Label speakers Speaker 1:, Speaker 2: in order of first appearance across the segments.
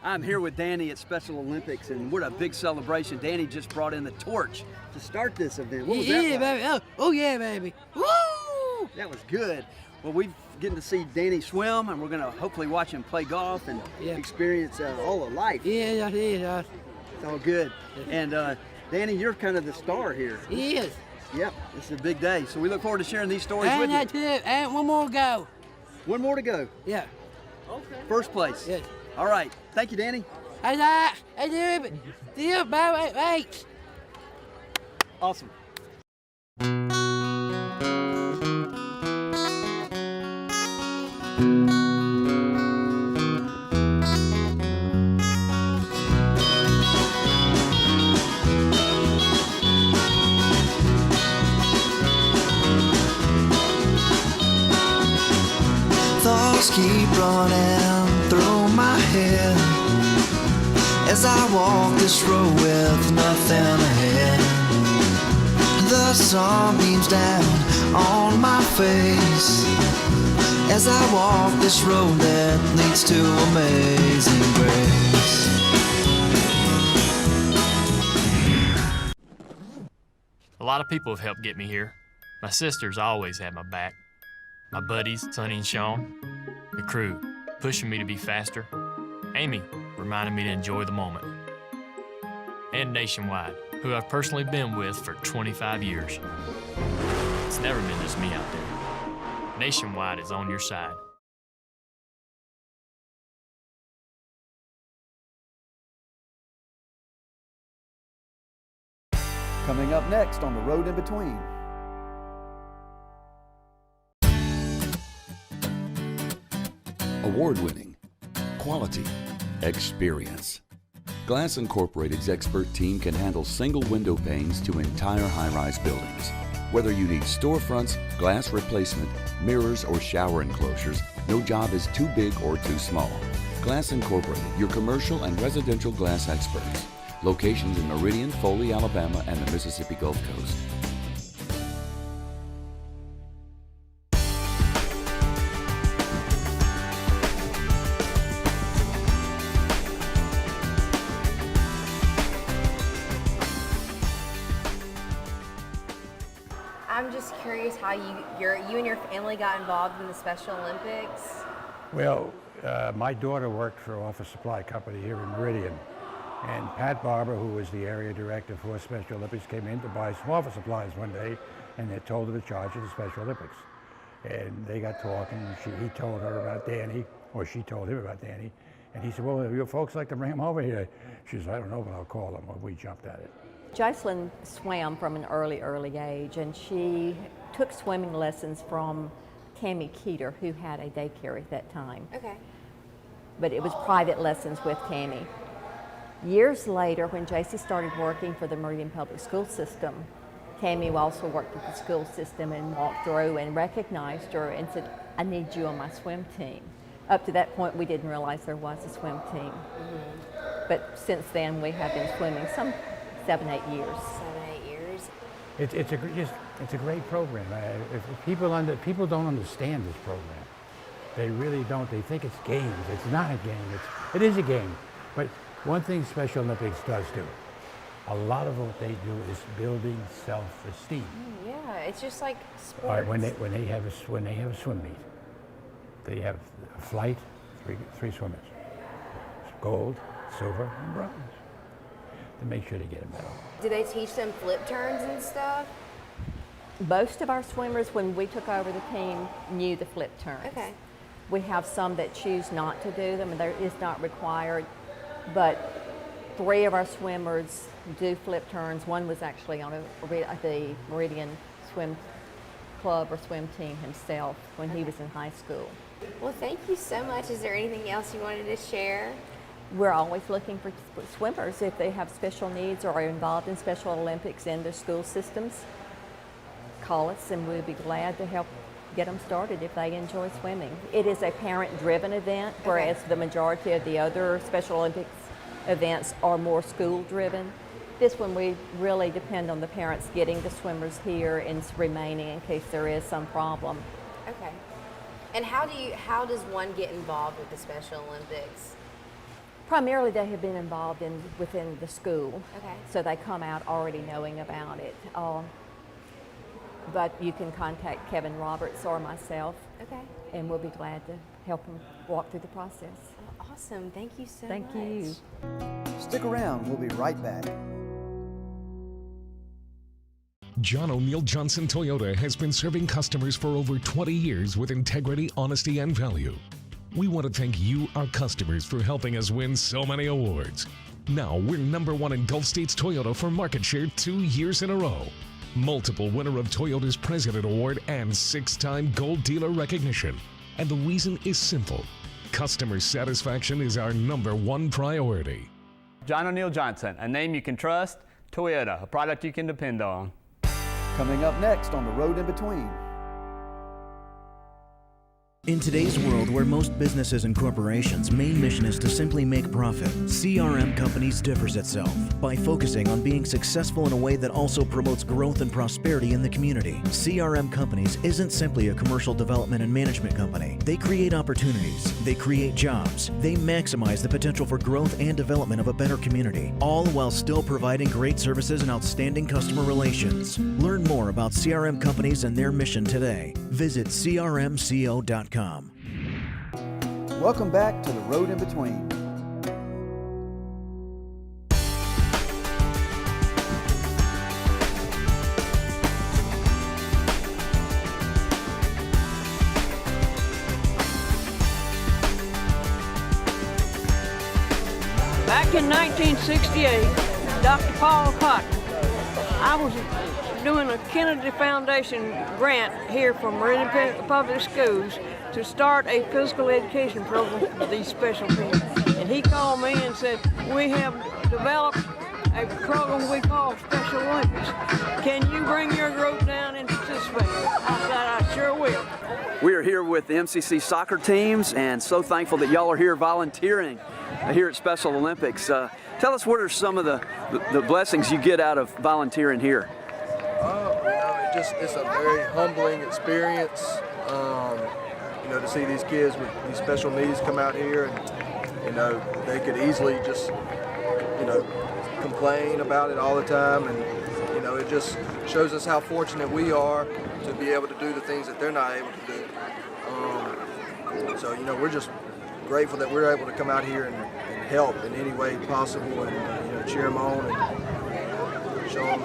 Speaker 1: I'm here with Danny at Special Olympics, and what a big celebration. Danny just brought in the torch to start this event. What was that like?
Speaker 2: Baby. Oh, yeah, baby. Woo!
Speaker 1: That was good. Well, we've getting to see Danny swim, and we're going to hopefully watch him play golf and experience all of life.
Speaker 2: Yeah.
Speaker 1: It's all good. And Danny, you're kind of the star here.
Speaker 2: He is.
Speaker 1: Yep, this is a big day. So we look forward to sharing these stories with you.
Speaker 2: That's it. And one more to go.
Speaker 1: One more to go.
Speaker 2: Yeah.
Speaker 1: Okay. First place.
Speaker 2: Yes.
Speaker 1: All right. Thank you, Danny.
Speaker 2: I do. Bye.
Speaker 1: Awesome.
Speaker 3: Thoughts keep running through my head as I walk this road with nothing ahead. The sun beams down on my face as I walk this road that leads to amazing grace.
Speaker 4: A lot of people have helped get me here. My sisters always had my back. My buddies, Sonny and Sean. The crew, pushing me to be faster. Amy, reminding me to enjoy the moment. And Nationwide, who I've personally been with for 25 years. It's never been just me out there. Nationwide is on your side.
Speaker 1: Coming up next on The Road in Between.
Speaker 5: Award-winning, quality, experience. Glass Incorporated's expert team can handle single window panes to entire high-rise buildings. Whether you need storefronts, glass replacement, mirrors, or shower enclosures, no job is too big or too small. Glass Incorporated, your commercial and residential glass experts. Locations in Meridian, Foley, Alabama, and the Mississippi Gulf Coast.
Speaker 6: I'm just curious how you and your family got involved in the Special Olympics.
Speaker 7: Well, my daughter worked for an office supply company here in Meridian, and Pat Barber, who was the area director for Special Olympics, came in to buy some office supplies one day, and they told her to charge of the Special Olympics. And they got talking, and he told her about Danny, or she told him about Danny, and he said, well, your folks like to bring him over here. She said, I don't know, but I'll call him. Well, we jumped at it.
Speaker 8: Jocelyn swam from an early age, and she took swimming lessons from Tammy Keeter, who had a daycare at that time.
Speaker 6: Okay.
Speaker 8: But it was private lessons with Tammy. Years later, when JC started working for the Meridian Public School System, Tammy also worked with the school system and walked through and recognized her and said, I need you on my swim team. Up to that point, we didn't realize there was a swim team. Mm-hmm. But since then, we have been swimming some 7-8 years.
Speaker 6: 7-8 years.
Speaker 7: It's a great program. If people don't understand this program. They really don't. They think it's games. It's not a game. It is a game. But one thing Special Olympics does do, a lot of what they do is building self-esteem.
Speaker 6: Yeah, it's just like sports.
Speaker 7: All right, when they have a swim meet, they have a flight, three swimmers, gold, silver, and bronze. To make sure to get a medal.
Speaker 6: Do they teach them flip turns and stuff?
Speaker 8: Most of our swimmers, when we took over the team, knew the flip turns.
Speaker 6: Okay.
Speaker 8: We have some that choose not to do them, and there is not required, but 3 of our swimmers do flip turns. One was actually on the Meridian Swim Club or swim team himself when he was in high school.
Speaker 6: Well, thank you so much. Is there anything else you wanted to share?
Speaker 8: We're always looking for swimmers if they have special needs or are involved in Special Olympics in their school systems. Call us and we'll be glad to help get them started if they enjoy swimming. It is a parent-driven event, whereas the majority of the other Special Olympics events are more school-driven. This one we really depend on the parents getting the swimmers here and remaining in case there is some problem.
Speaker 6: Okay. And how does one get involved with the Special Olympics?
Speaker 8: Primarily, they have been involved within the school.
Speaker 6: Okay.
Speaker 8: So they come out already knowing about it. But you can contact Kevin Roberts or myself,
Speaker 6: Okay.
Speaker 8: and we'll be glad to help them walk through the process.
Speaker 6: Well, awesome. Thank you so much.
Speaker 8: Thank you.
Speaker 1: Stick around. We'll be right back.
Speaker 9: John O'Neill Johnson Toyota has been serving customers for over 20 years with integrity, honesty, and value. We want to thank you, our customers, for helping us win so many awards. Now we're #1 in Gulf States Toyota for market share 2 years in a row. Multiple winner of Toyota's President Award and 6-time Gold Dealer recognition. And the reason is simple. Customer satisfaction is our #1 priority.
Speaker 10: John O'Neill Johnson, a name you can trust. Toyota, a product you can depend on.
Speaker 1: Coming up next on The Road in Between.
Speaker 11: In today's world where most businesses and corporations' main mission is to simply make profit, CRM Companies differs itself by focusing on being successful in a way that also promotes growth and prosperity in the community. CRM Companies isn't simply a commercial development and management company. They create opportunities, they create jobs, they maximize the potential for growth and development of a better community, all while still providing great services and outstanding customer relations. Learn more about CRM Companies and their mission today. Visit crmco.com.
Speaker 1: Welcome back to The Road in Between.
Speaker 12: Back in 1968, Dr. Paul Cotton, I was doing a Kennedy Foundation grant here from Meridian Public Schools to start a physical education program for these special kids. And he called me and said, we have developed a program we call Special Olympics. Can you bring your group down and participate? I said, I sure will.
Speaker 1: We are here with the MCC soccer teams and so thankful that y'all are here volunteering here at Special Olympics. Tell us, what are some of the blessings you get out of volunteering here?
Speaker 13: It's a very humbling experience, to see these kids with these special needs come out here, and they could easily just complain about it all the time, and it just shows us how fortunate we are to be able to do the things that they're not able to do. So we're just grateful that we're able to come out here and help in any way possible, and cheer them on and show them.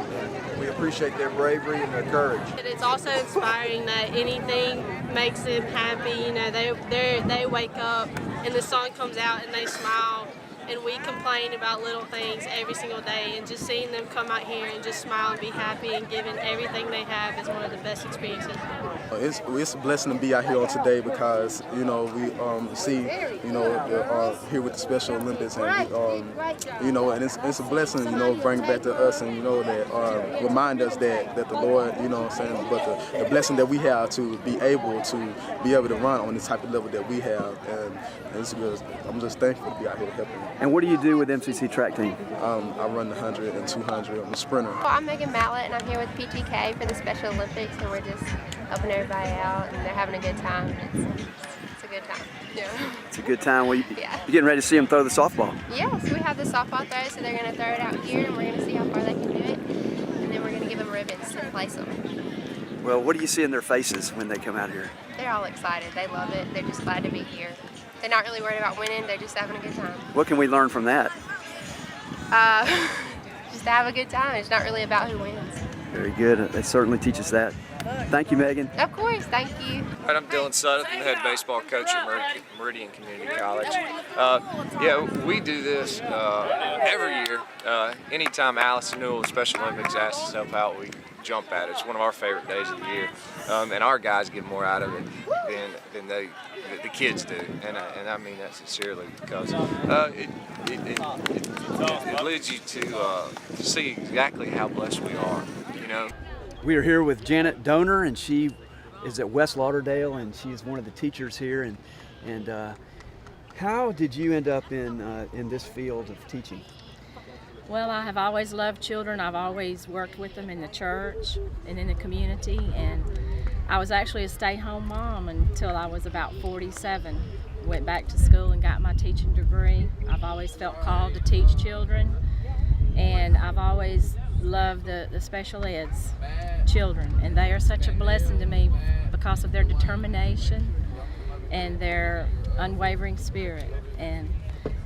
Speaker 13: We appreciate their bravery and their courage.
Speaker 14: It's also inspiring that anything makes them happy. They wake up and the sun comes out and they smile, and we complain about little things every single day, and just seeing them come out here and just smile and be happy and giving everything they have is one of the best experiences.
Speaker 13: It's a blessing to be out here on today because we see here with the Special Olympics, and and it's a blessing bring it back to us, and that remind us that the Lord but the blessing that we have to be able to run on this type of level that we have, and it's good. I'm just thankful to be out here helping.
Speaker 1: And what do you do with MCC track team?
Speaker 13: I run the 100 and 200. I'm a sprinter.
Speaker 6: Well, I'm Megan Mallett, and I'm here with PTK for the Special Olympics, and we're just helping everybody out, and they're having a good time. It's a good time. Yeah.
Speaker 1: It's a good time. Well, you're getting ready to see them throw the softball.
Speaker 6: Yes, we have the softball throw, so they're going to throw it out here, and we're going to see how far they can do it, and then we're going to give them ribbons and place them.
Speaker 1: Well, what do you see in their faces when they come out here?
Speaker 6: They're all excited. They love it. They're just glad to be here. They're not really worried about winning. They're just having a good time.
Speaker 1: What can we learn from that?
Speaker 6: Just to have a good time. It's not really about who wins.
Speaker 1: Very good. They certainly teach us that. Thank you, Megan.
Speaker 6: Of course. Thank you.
Speaker 15: Hi, I'm Dylan Sutton, the head baseball coach at Meridian Community College. We do this every year. Anytime Allison Newell Special Olympics asks us to help out, we jump at it. It's one of our favorite days of the year, and our guys get more out of it than the kids do, and I mean that sincerely, because it leads you to see exactly how blessed we are.
Speaker 1: We are here with Janet Donor, and she is at West Lauderdale, and she is one of the teachers here. And how did you end up in this field of teaching?
Speaker 16: Well, I have always loved children. I've always worked with them in the church and in the community, and I was actually a stay-home mom until I was about 47 went back to school and got my teaching degree. I've always felt called to teach children, and I've always loved the special eds children, and they are such a blessing to me because of their determination and their unwavering spirit, and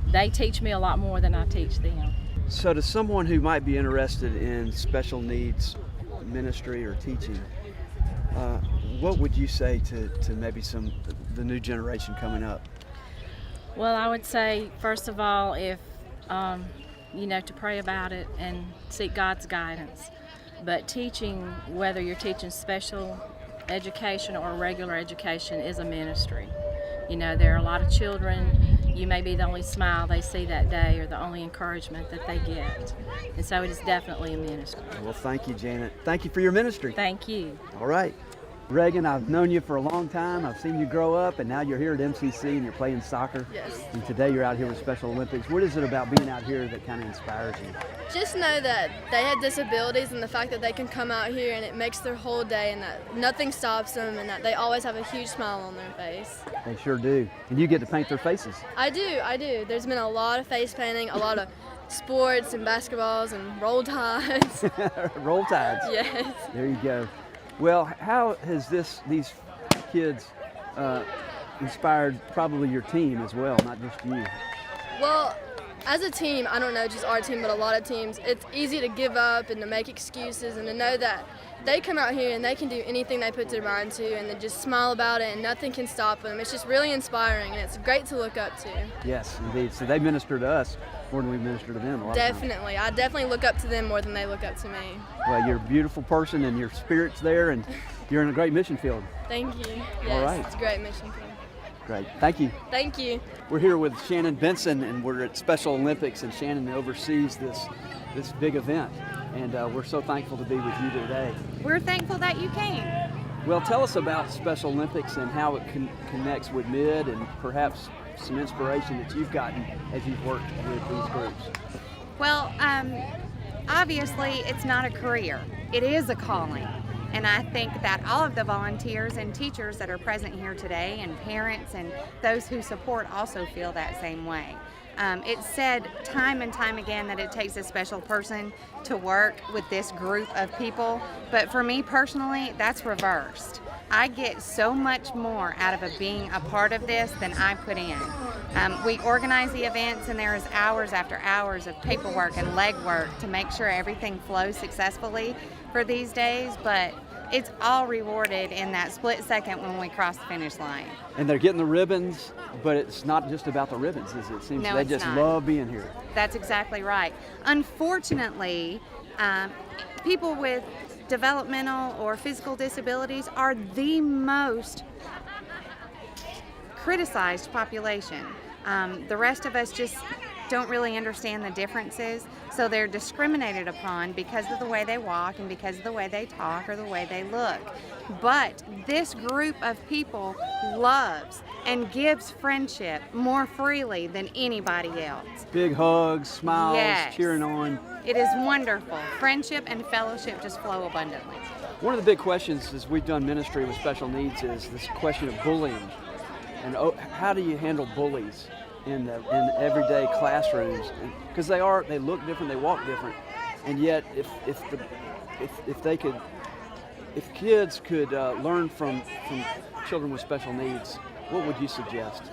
Speaker 16: they teach me a lot more than I teach them.
Speaker 1: So to someone who might be interested in special needs ministry or teaching, what would you say to maybe the new generation coming up?
Speaker 16: Well, I would say, first of all, if to pray about it and seek God's guidance. But teaching, whether you're teaching special education or regular education, is a ministry. There are a lot of children, you may be the only smile they see that day or the only encouragement that they get. And so it is definitely a ministry.
Speaker 1: Well, thank you, Janet. Thank you for your ministry.
Speaker 16: Thank you.
Speaker 1: All right. Reagan, I've known you for a long time. I've seen you grow up, and now you're here at MCC and you're playing soccer.
Speaker 17: Yes.
Speaker 1: And today you're out here with Special Olympics. What is it about being out here that kind of inspires you?
Speaker 17: Just know that they have disabilities, and the fact that they can come out here and it makes their whole day, and that nothing stops them, and that they always have a huge smile on their face.
Speaker 1: They sure do. And you get to paint their faces.
Speaker 17: I do. There's been a lot of face painting, a lot of sports and basketballs and roll tides.
Speaker 1: Roll tides.
Speaker 17: Yes.
Speaker 1: There you go. Well, how has these kids inspired probably your team as well, not just you?
Speaker 17: Well, as a team, I don't know just our team, but a lot of teams, it's easy to give up and to make excuses, and to know that they come out here and they can do anything they put their mind to, and they just smile about it and nothing can stop them. It's just really inspiring, and it's great to look up to.
Speaker 1: Yes, indeed. So they minister to us more than we minister to them a lot of times.
Speaker 17: Definitely. I definitely look up to them more than they look up to me.
Speaker 1: Well, you're a beautiful person and your spirit's there, and you're in a great mission field.
Speaker 17: Thank you. Yes,
Speaker 1: all right.
Speaker 17: It's a great mission field.
Speaker 1: Great. Thank you.
Speaker 17: Thank you.
Speaker 1: We're here with Shannon Benson, and we're at Special Olympics, and Shannon oversees this big event, and we're so thankful to be with you today.
Speaker 18: We're thankful that you came.
Speaker 1: Well, tell us about Special Olympics and how it connects with MID, and perhaps some inspiration that you've gotten as you've worked with these groups.
Speaker 18: Well, obviously it's not a career. It is a calling. And I think that all of the volunteers and teachers that are present here today, and parents and those who support, also feel that same way. It's said time and time again that it takes a special person to work with this group of people, but for me personally, that's reversed. I get so much more out of being a part of this than I put in. We organize the events, and there is hours after hours of paperwork and legwork to make sure everything flows successfully for these days, but it's all rewarded in that split second when we cross the finish line.
Speaker 1: And they're getting the ribbons, but it's not just about the ribbons, is it? It seems
Speaker 18: No,
Speaker 1: they
Speaker 18: it's
Speaker 1: just
Speaker 18: not.
Speaker 1: love being here.
Speaker 18: That's exactly right. Unfortunately, people with developmental or physical disabilities are the most criticized population. The rest of us just don't really understand the differences, so they're discriminated upon because of the way they walk and because of the way they talk or the way they look. But this group of people loves and gives friendship more freely than anybody else.
Speaker 1: Big hugs, smiles,
Speaker 18: Yes.
Speaker 1: cheering on.
Speaker 18: It is wonderful. Friendship and fellowship just flow abundantly.
Speaker 1: One of the big questions as we've done ministry with special needs is this question of bullying. And how do you handle bullies in everyday classrooms? Because they look different, they walk different, and yet if kids could learn from children with special needs, what would you suggest?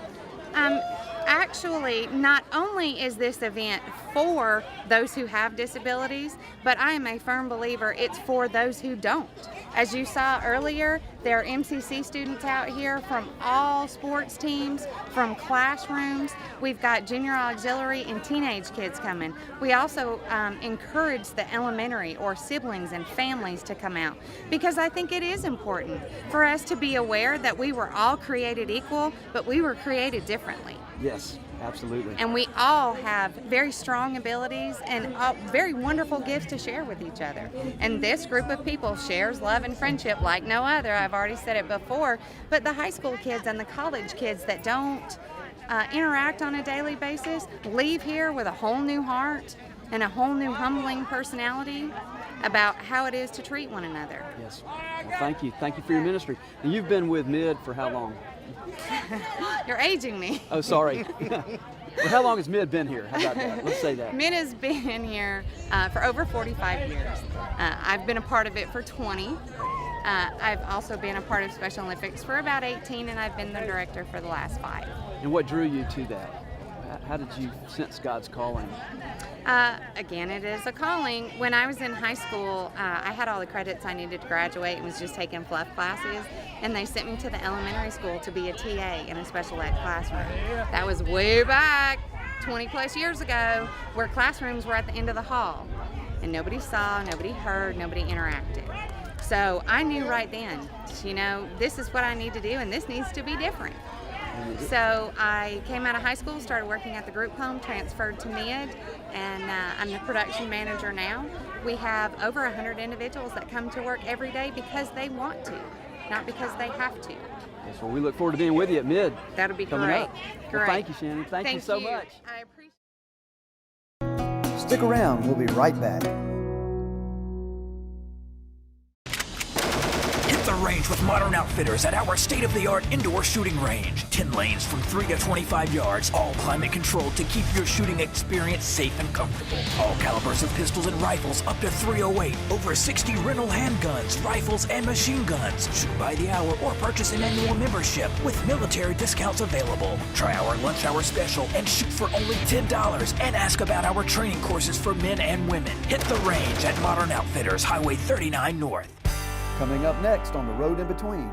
Speaker 18: Actually, not only is this event for those who have disabilities, but I am a firm believer it's for those who don't. As you saw earlier, there are MCC students out here from all sports teams, from classrooms. We've got junior auxiliary and teenage kids coming. We also encourage the elementary or siblings and families to come out, because I think it is important for us to be aware that we were all created equal, but we were created differently.
Speaker 1: Yes, absolutely.
Speaker 18: And we all have very strong abilities and very wonderful gifts to share with each other. And this group of people shares love and friendship like no other. I've already said it before, but the high school kids and the college kids that don't interact on a daily basis leave here with a whole new heart and a whole new humbling personality. about how it is to treat one another.
Speaker 1: Yes. Well, thank you. Thank you for your ministry. And you've been with MID for how long?
Speaker 18: You're aging me.
Speaker 1: Oh, sorry. Well, how long has MID been here? How about that? Let's say that.
Speaker 18: MID has been here for over 45 years. I've been a part of it for 20. I've also been a part of Special Olympics for about 18, and I've been the director for the last 5.
Speaker 1: And what drew you to that? How did you sense God's calling?
Speaker 18: Again, it is a calling. When I was in high school, I had all the credits I needed to graduate and was just taking fluff classes, and they sent me to the elementary school to be a TA in a special ed classroom. That was way back, 20 plus years ago, where classrooms were at the end of the hall, and nobody saw, nobody heard, nobody interacted. So I knew right then, you know, this is what I need to do, and this needs to be different. So I came out of high school, started working at the group home, transferred to MID, and I'm the production manager now. We have over 100 individuals that come to work every day because they want to, not because they have to.
Speaker 1: Yes, well, we look forward to being with you at MID.
Speaker 18: That'll be
Speaker 1: coming
Speaker 18: great.
Speaker 1: Up.
Speaker 18: Great.
Speaker 1: Well, thank you, Shannon. Thank you so much.
Speaker 18: I appreciate.
Speaker 1: Stick around. We'll be right back.
Speaker 19: The range with Modern Outfitters at our state-of-the-art indoor shooting range. 10 lanes from 3 to 25 yards, all climate controlled to keep your shooting experience safe and comfortable. All calibers of pistols and rifles up to 308. Over 60 rental handguns, rifles, and machine guns. Shoot by the hour or purchase an annual membership with military discounts available. Try our lunch hour special and shoot for only $10 and ask about our training courses for men and women. Hit the range at Modern Outfitters, Highway 39 North.
Speaker 1: Coming up next on The Road in Between.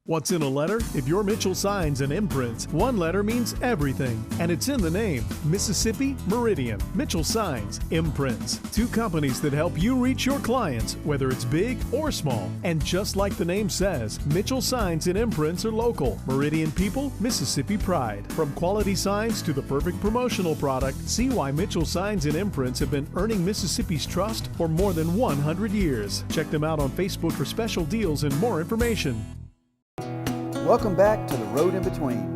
Speaker 20: What's in a letter? If you're Mitchell Signs and Imprints, one letter means everything, and it's in the name. Mississippi Meridian. Mitchell Signs, Imprints. 2 companies that help you reach your clients, whether it's big or small. And just like the name says, Mitchell Signs and Imprints are local. Meridian people, Mississippi pride. From quality signs to the perfect promotional product, see why Mitchell Signs and Imprints have been earning Mississippi's trust for more than 100 years. Check them out on Facebook for special deals and more information.
Speaker 1: Welcome back to The Road in Between.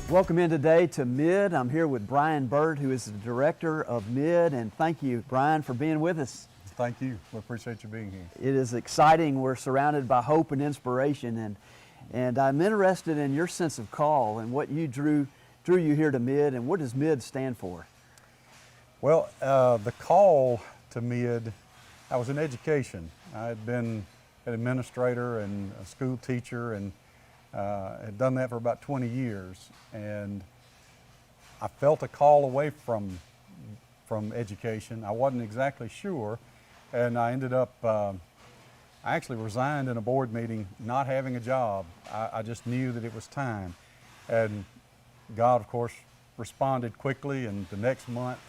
Speaker 1: Welcome in today to MID. I'm here with Brian Bird, who is the director of MID, and thank you, Brian, for being with us.
Speaker 21: Thank you. We appreciate you being here.
Speaker 1: It is exciting. We're surrounded by hope and inspiration, and I'm interested in your sense of call and what you drew you here to MID, and what does MID stand for?
Speaker 21: Well, the call to MID, I was in education. I had been an administrator and a school teacher, and had done that for about 20 years. And I felt a call away from education. I wasn't exactly sure, and I ended up I actually resigned in a board meeting not having a job. I just knew that it was time. And God, of course, responded quickly, and the next month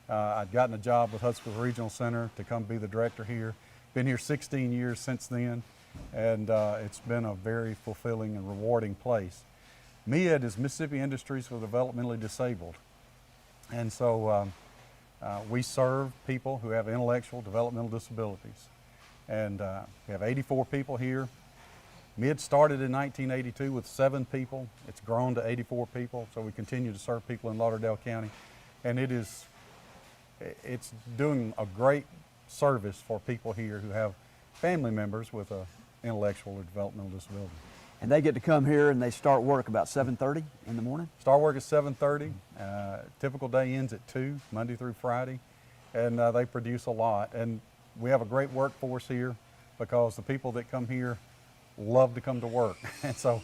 Speaker 21: I'd gotten a job with Huntsville Regional Center to come be the director here. Been here 16 years since then, and it's been a very fulfilling and rewarding place. MID is Mississippi Industries for the Developmentally Disabled. And so we serve people who have intellectual developmental disabilities. And we have 84 people here. MID started in 1982 with 7 people. It's grown to 84 people, so we continue to serve people in Lauderdale County. And it's doing a great service for people here who have family members with an intellectual or developmental disability.
Speaker 1: And they get to come here and they start work about 7:30 in the morning?
Speaker 21: Start work at 7:30. Typical day ends at 2, Monday through Friday. And they produce a lot. And we have a great workforce here because the people that come here love to come to work. And so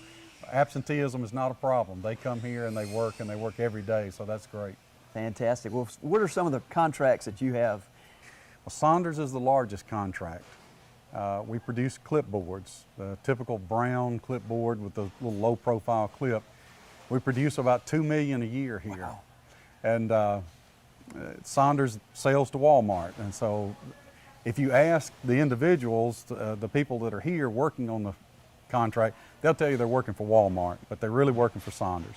Speaker 21: absenteeism is not a problem. They come here and they work every day, so that's great.
Speaker 1: Fantastic. Well, what are some of the contracts that you have?
Speaker 21: Well, Saunders is the largest contract. We produce clipboards, the typical brown clipboard with the little low profile clip. We produce about 2 million a year here. Wow. And Saunders sells to Walmart. And so if you ask the individuals, the people that are here working on the contract, they'll tell you they're working for Walmart, but they're really working for Saunders.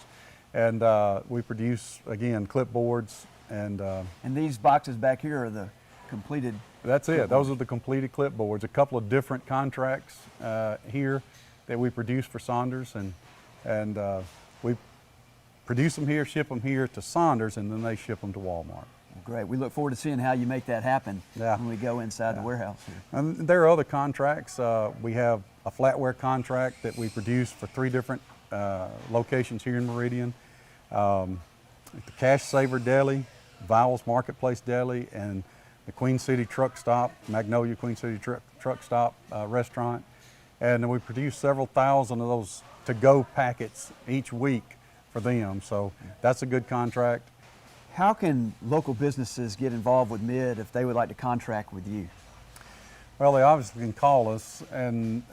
Speaker 21: And we produce, again, clipboards, And
Speaker 1: these boxes back here are the completed.
Speaker 21: That's it. Those are the completed clipboards. A couple of different contracts here that we produce for Saunders, and we produce them here, ship them here to Saunders, and then they ship them to Walmart.
Speaker 1: Great. We look forward to seeing how you make that happen when we go inside the warehouse here.
Speaker 21: And there are other contracts. We have a flatware contract that we produce for 3 different locations here in Meridian. The Cash Saver Deli, Vowels Marketplace Deli, and the Queen City Truck Stop, Magnolia Queen City Truck Stop restaurant. And we produce several thousand of those to-go packets each week for them. So that's a good contract.
Speaker 1: How can local businesses get involved with MID if they would like to contract with you?
Speaker 21: Well, they obviously can call us and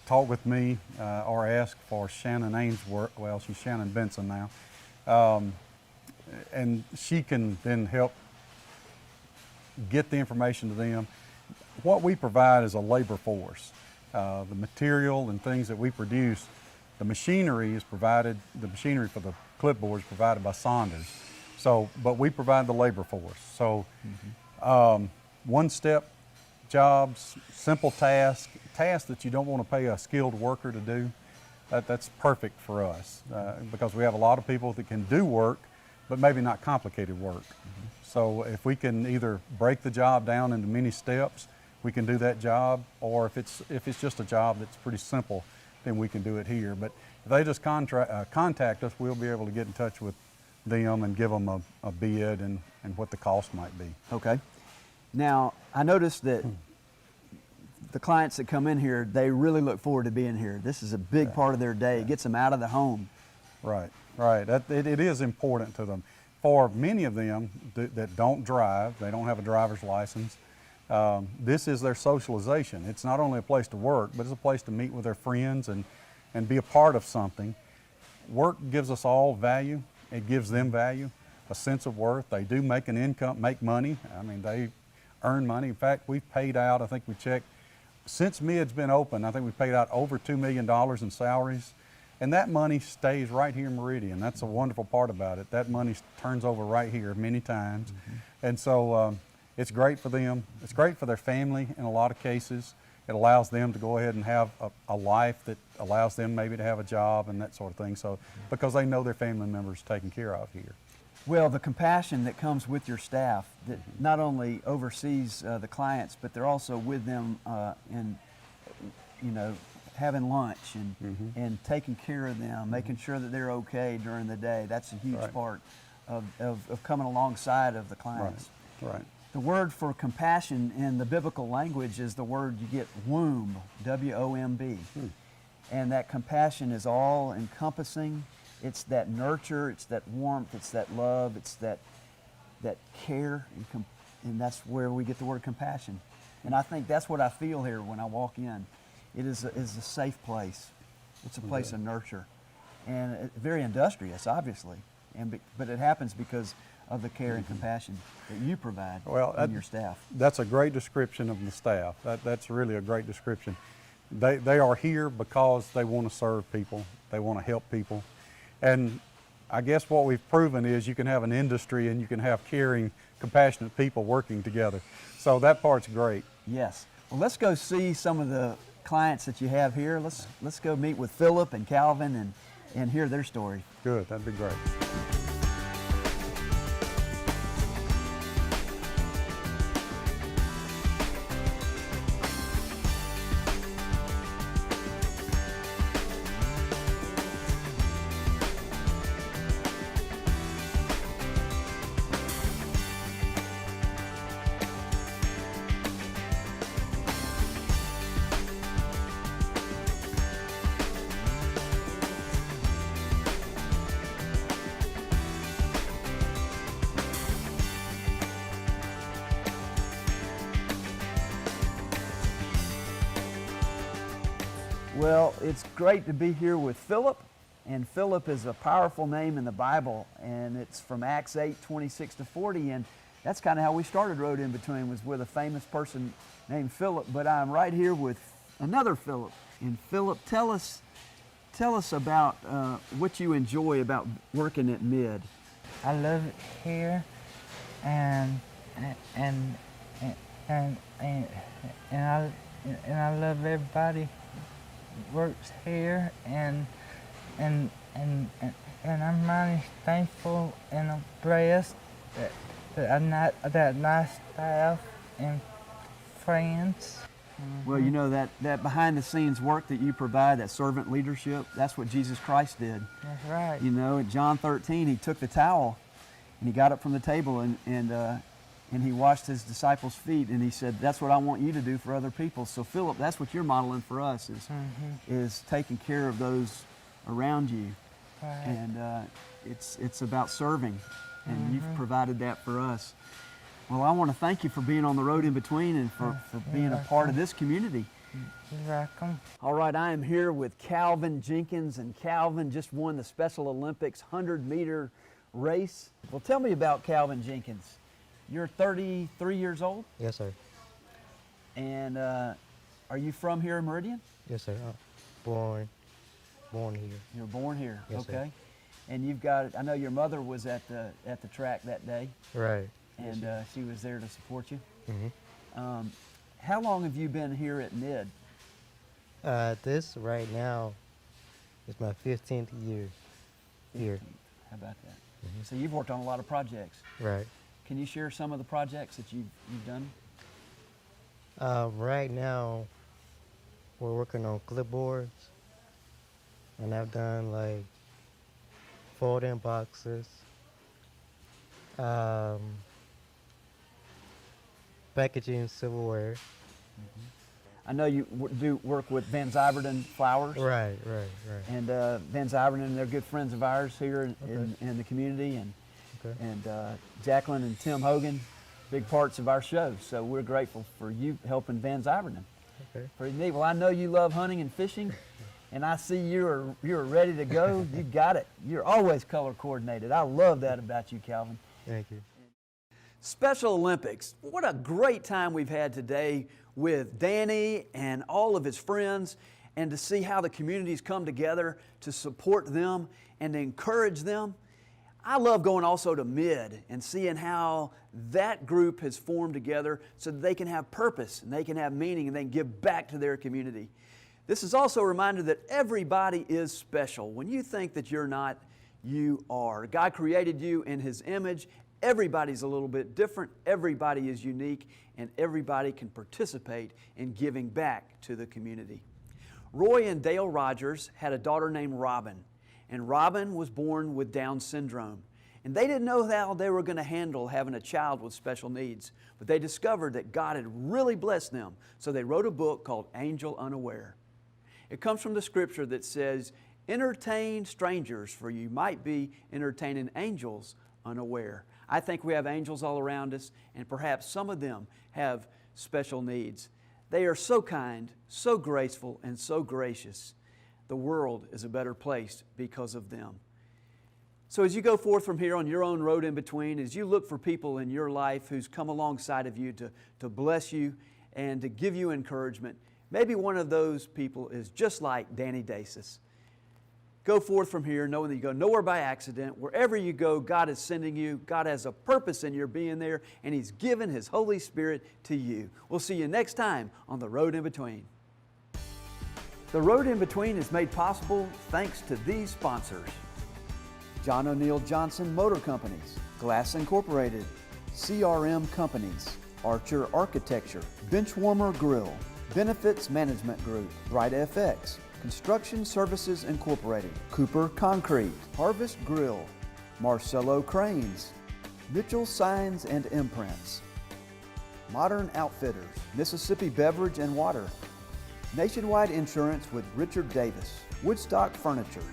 Speaker 21: talk with me or ask for Shannon Ainsworth. Well, she's Shannon Benson now. And she can then help get the information to them. What we provide is a labor force. The material and things that we produce, the machinery is provided, the machinery for the clipboard is provided by Saunders. So, but we provide the labor force. So, one-step jobs, simple tasks that you don't want to pay a skilled worker to do, that's perfect for us because we have a lot of people that can do work, but maybe not complicated work. So if we can either break the job down into many steps, we can do that job, or if it's just a job that's pretty simple, then we can do it here. But if they just contact us, we'll be able to get in touch with them and give them a bid and what the cost might be.
Speaker 1: Okay. Now, I noticed that the clients that come in here, they really look forward to being here. This is a big part of their day. It gets them out of the home.
Speaker 21: Right, right. It is important to them. For many of them that don't drive, they don't have a driver's license, this is their socialization. It's not only a place to work, but it's a place to meet with their friends and be a part of something. Work gives us all value. It gives them value, a sense of worth. They do make an income, make money. I mean, they earn money. In fact, we've paid out, I think we checked, since MID's been open, I think we've paid out over $2 million in salaries. And that money stays right here in Meridian. That's a wonderful part about it. That money turns over right here many times. And so it's great for them. It's great for their family in a lot of cases. It allows them to go ahead and have a life that allows them maybe to have a job and that sort of thing. So, because they know their family members taken care of here.
Speaker 1: Well, the compassion that comes with your staff that not only oversees the clients, but they're also with them in, having lunch and taking care of them, making sure that they're okay during the day. That's a huge part of coming alongside of the clients.
Speaker 21: Right.
Speaker 1: The word for compassion in the biblical language is the word you get womb, W-O-M-B. And that compassion is all encompassing. It's that nurture, it's that warmth, it's that love, it's that care, and that's where we get the word compassion. And I think that's what I feel here when I walk in. It is a safe place. It's a place of nurture. And very industrious, obviously, but it happens because of the care and compassion that you provide in your staff.
Speaker 21: That's a great description of the staff. That's really a great description. They are here because they want to serve people. They want to help people. And I guess what we've proven is you can have an industry and you can have caring, compassionate people working together. So that part's great.
Speaker 1: Yes. Well, let's go see some of the clients that you have here. Let's go meet with Philip and Calvin and hear their story.
Speaker 21: Good, that'd be great.
Speaker 1: Well, it's great to be here with Philip, and Philip is a powerful name in the Bible, and it's from Acts 8:26-40, and that's kind of how we started Road in Between, was with a famous person named Philip. But I'm right here with another Philip, and Philip, tell us about what you enjoy about working at MID.
Speaker 2: I love it here, and I love everybody works here, and I'm mighty thankful and I'm blessed that nice staff and friends.
Speaker 1: Well, you know, that behind the scenes work that you provide, that servant leadership, that's what Jesus Christ did.
Speaker 2: That's right.
Speaker 1: You know, in John 13, he took the towel and he got up from the table and he washed his disciples' feet, and he said, that's what I want you to do for other people. So Philip, that's what you're modeling for us, is taking care of those around you.
Speaker 2: Right.
Speaker 1: And it's about serving, and you've provided that for us. Well, I want to thank you for being on the road in between and for being a part of this community.
Speaker 2: You're welcome.
Speaker 1: All right, I am here with Calvin Jenkins, and Calvin just won the Special Olympics 100-meter race. Well, tell me about Calvin Jenkins. You're 33 years old?
Speaker 22: Yes, sir.
Speaker 1: And are you from here in Meridian?
Speaker 22: Yes, sir. Born here.
Speaker 1: You're born here,
Speaker 22: yes,
Speaker 1: okay.
Speaker 22: Sir.
Speaker 1: And you've got, I know your mother was at the track that day.
Speaker 22: Right.
Speaker 1: And she was there to support you.
Speaker 22: Mm-hmm.
Speaker 1: How long have you been here at MID?
Speaker 22: This right now is my 15th year here.
Speaker 1: How about that? Mm-hmm. So you've worked on a lot of projects.
Speaker 22: Right.
Speaker 1: Can you share some of the projects that you've done?
Speaker 22: Right now, we're working on clipboards, and I've done like folding boxes, packaging silverware.
Speaker 1: Mm-hmm. I know you do work with Van Zyberden Flowers.
Speaker 22: Right.
Speaker 1: And Van Zyberden, they're good friends of ours here in the community, and Jacqueline and Tim Hogan, big parts of our show. So we're grateful for you helping Van Zyberden.
Speaker 22: Okay.
Speaker 1: Pretty neat. Well, I know you love hunting and fishing, and I see you're ready to go. You got it. You're always color coordinated. I love that about you, Calvin.
Speaker 22: Thank you.
Speaker 1: Special Olympics. What a great time we've had today with Danny and all of his friends, and to see how the communities come together to support them and to encourage them. I love going also to MID and seeing how that group has formed together so that they can have purpose and they can have meaning and they can give back to their community. This is also a reminder that everybody is special. When you think that you're not, you are. God created you in His image. Everybody's a little bit different. Everybody is unique, and everybody can participate in giving back to the community. Roy and Dale Rogers had a daughter named Robin, and Robin was born with Down syndrome. And they didn't know how they were going to handle having a child with special needs, but they discovered that God had really blessed them, so they wrote a book called Angel Unaware. It comes from the scripture that says, "Entertain strangers, for you might be entertaining angels unaware." I think we have angels all around us, and perhaps some of them have special needs. They are so kind, so graceful, and so gracious. The world is a better place because of them. So as you go forth from here on your own road in between, as you look for people in your life who's come alongside of you to bless you and to give you encouragement, maybe one of those people is just like Danny Dasis. Go forth from here knowing that you go nowhere by accident. Wherever you go, God is sending you. God has a purpose in your being there, and He's given His Holy Spirit to you. We'll see you next time on The Road in Between. The Road in Between is made possible thanks to these sponsors: John O'Neill Johnson Motor Companies, Glass Incorporated, CRM Companies, Archer Architecture, Benchwarmer Grill, Benefits Management Group, Bright FX, Construction Services Incorporated, Cooper Concrete, Harvest Grill, Marcello Cranes, Mitchell Signs and Imprints, Modern Outfitters, Mississippi Beverage and Water, Nationwide Insurance with Richard Davis, Woodstock Furniture.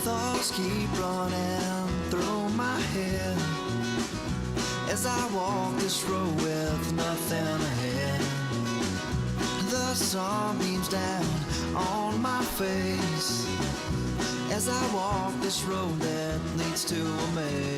Speaker 3: Thoughts keep running through my head as I walk this road with nothing ahead. The sun beams down on my face as I walk this road that leads to Omega.